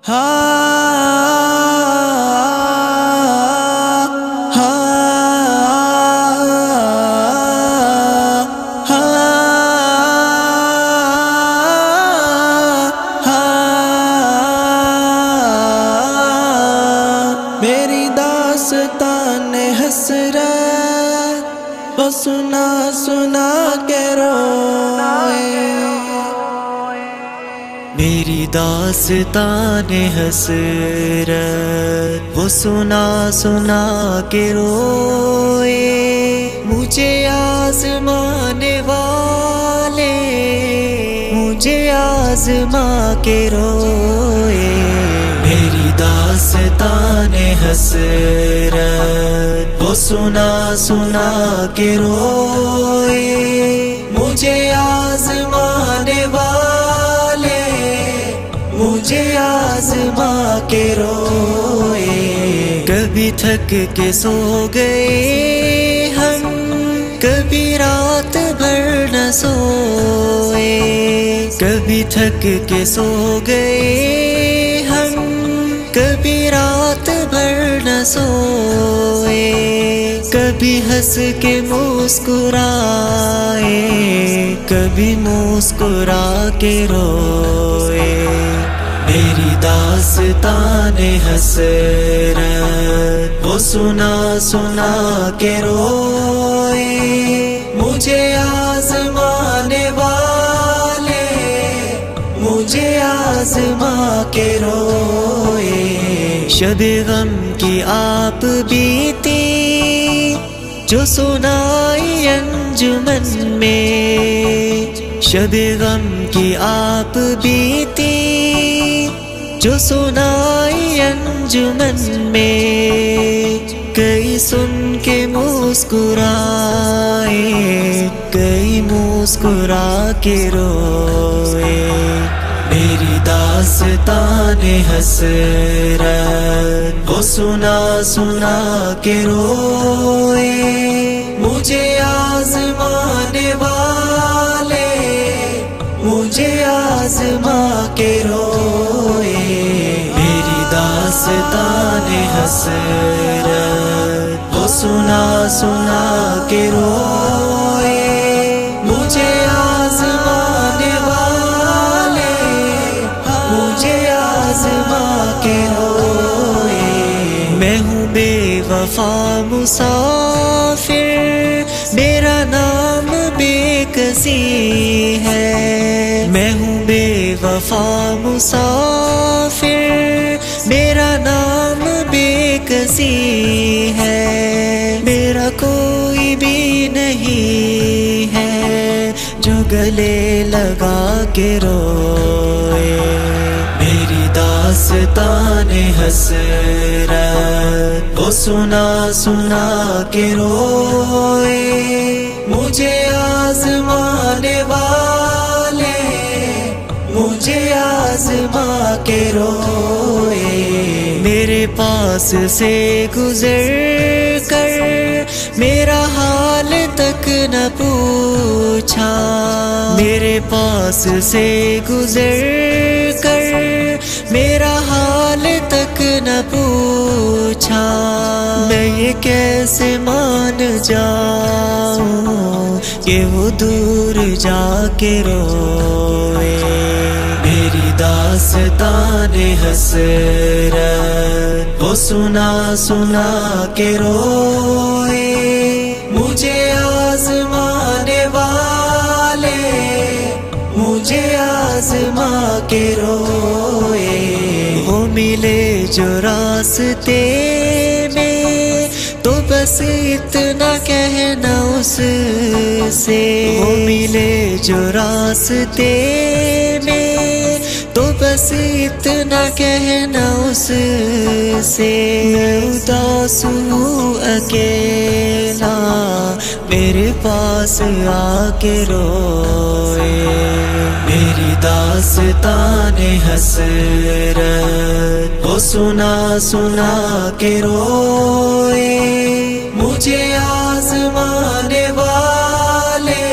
میری داستان حسرت وہ سنا سنا کے روئے، میری داستان حسرت وہ سنا سنا کے روئے، مجھے آزمانے والے مجھے آزما کے روئے، میری داستان حسرت وہ سنا سنا کے روئے، مجھے آزمانے والے مجھے آزما کے روئے، کبھی تھک کے سو گئے ہم، کبھی رات بھر نہ سوئے، کبھی تھک کے سو گئے ہم، کبھی رات بھر نہ سوئے، کبھی ہنس کے مسکرائے کبھی مسکرا کے روئے، میری داستان حسرت وہ سنا سنا کے روئے، مجھے آزمانے والے مجھے آزما کے روئے، شب غم کی آپ بیتی جو سنائی انجمن میں، شب غم کی آپ بیتی جو سنائی انجمن میں، کئی سن کے مسکرائے کئی مسکرا کے روئے، میری داستان حسرت وہ سنا سنا کے روئے، مجھے آزمانے والے مجھے آزما کے روئے، میری داستان حسرت وہ سنا سنا کے روئے، مجھے آزمانے والے مجھے آزما کے روئے، میں ہوں بے وفا مسافر میرا نام بے کسی ہے، میں ہوں بے وفا مسافر میرا نام بے کسی ہے، میرا کوئی بھی نہیں ہے جو گلے لگا کے روئے، میری داستان حسرت وہ سنا سنا کے روئے، مجھے آزمانے والے مجھے آزما کے روئے، میرے پاس سے گزر کر میرا حال تک نہ پوچھا، میرے پاس سے گزر کر میرا حال تک نہ پوچھا، میں یہ کیسے مان جاؤں کہ وہ دور جا کے روئے، میری داستان حسرت وہ سنا سنا کے روئے، مجھے آزمانے والے مجھے آزما کے روئے، وہ ملے جو راستے میں تو بس اتنا کہنا اس سے، وہ ملے جو راستے میں تو بس اتنا کہنا اس سے، میں اداس ہوں اکیلا میرے پاس آ کے روئے، میری داستان حسرت وہ سنا سنا کے روئے، مجھے آزمانے والے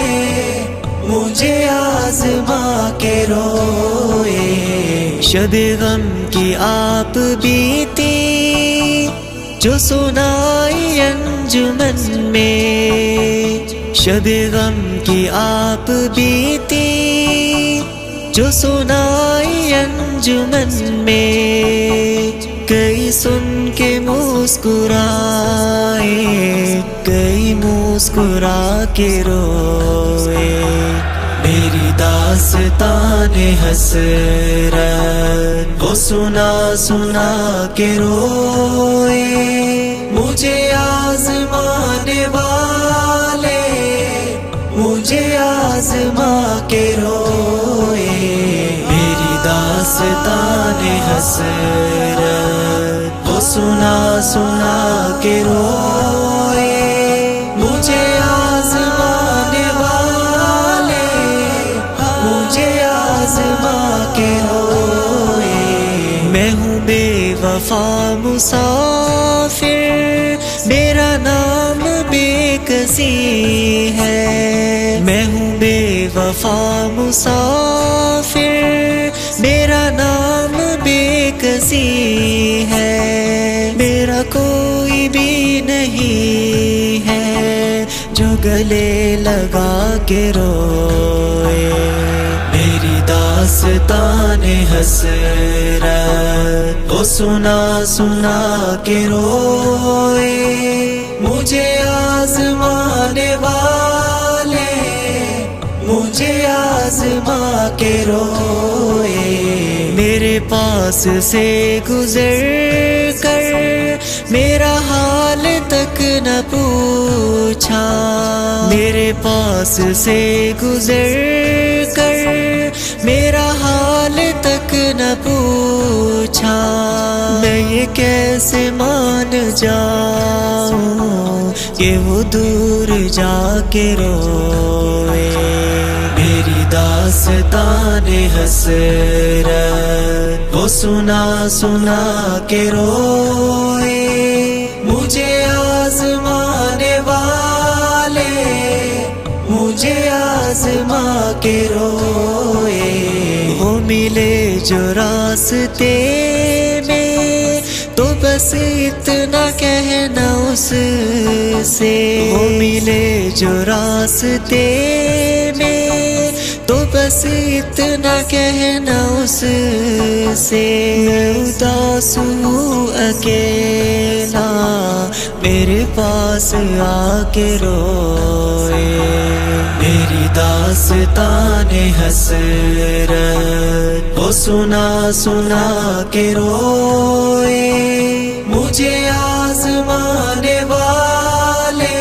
مجھے آزما کے روئے، شب غم کی آپ بیتی جو سنائی انجمن میں، شب غم کی آپ بیتی جو سنائی انجمن میں، کئی سن کے مسکرائے، کئی مسکرا کے روئے، میری داستان حسرت وہ سنا سنا کے روئے، مجھے آزمانے والے مجھے آزما کے روئے، میری داستان حسرت وہ سنا سنا کے روئے، مجھے آزمانے والے مجھے آزما کے روئے، میں ہوں بے وفا مسافر، میرا نام بے کسی ہے، میں ہوں بے وفا مسافر، میرا نام بے کسی ہے، میرا کوئی بھی نہیں ہے جو گلے لگا کے روئے، میری داستان حسرت وہ سنا سنا کے روئے، مجھے آزمانے والے مجھے آزما کے روئے، میرے پاس سے گزر کر میرا حال تک نہ پوچھا، میرے پاس سے گزر کر میرا حال تک نہ پوچھا، میں یہ کیسے مان جاؤں کہ وہ دور جا کے روئے، میری داستان حسرت وہ سنا سنا کے روئے، مجھے آزمانے والے مجھے آزما کے روئے، وہ ملے جو راستے میں تو بس اتنا کہنا اس سے، وہ ملے جو راستے میں تو بس اتنا کہنا اس سے، میں اداس ہوں اکیلا میرے پاس آ کے روئے، میری داستان حسرت وہ سنا سنا کے روئے، مجھے آزمانے والے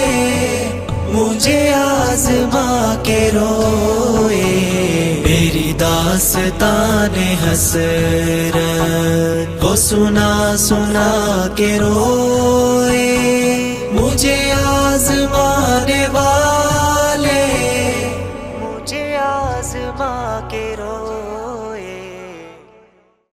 مجھے آزما کے روئے، میری داستان حسرت وہ سنا سنا کے روئے،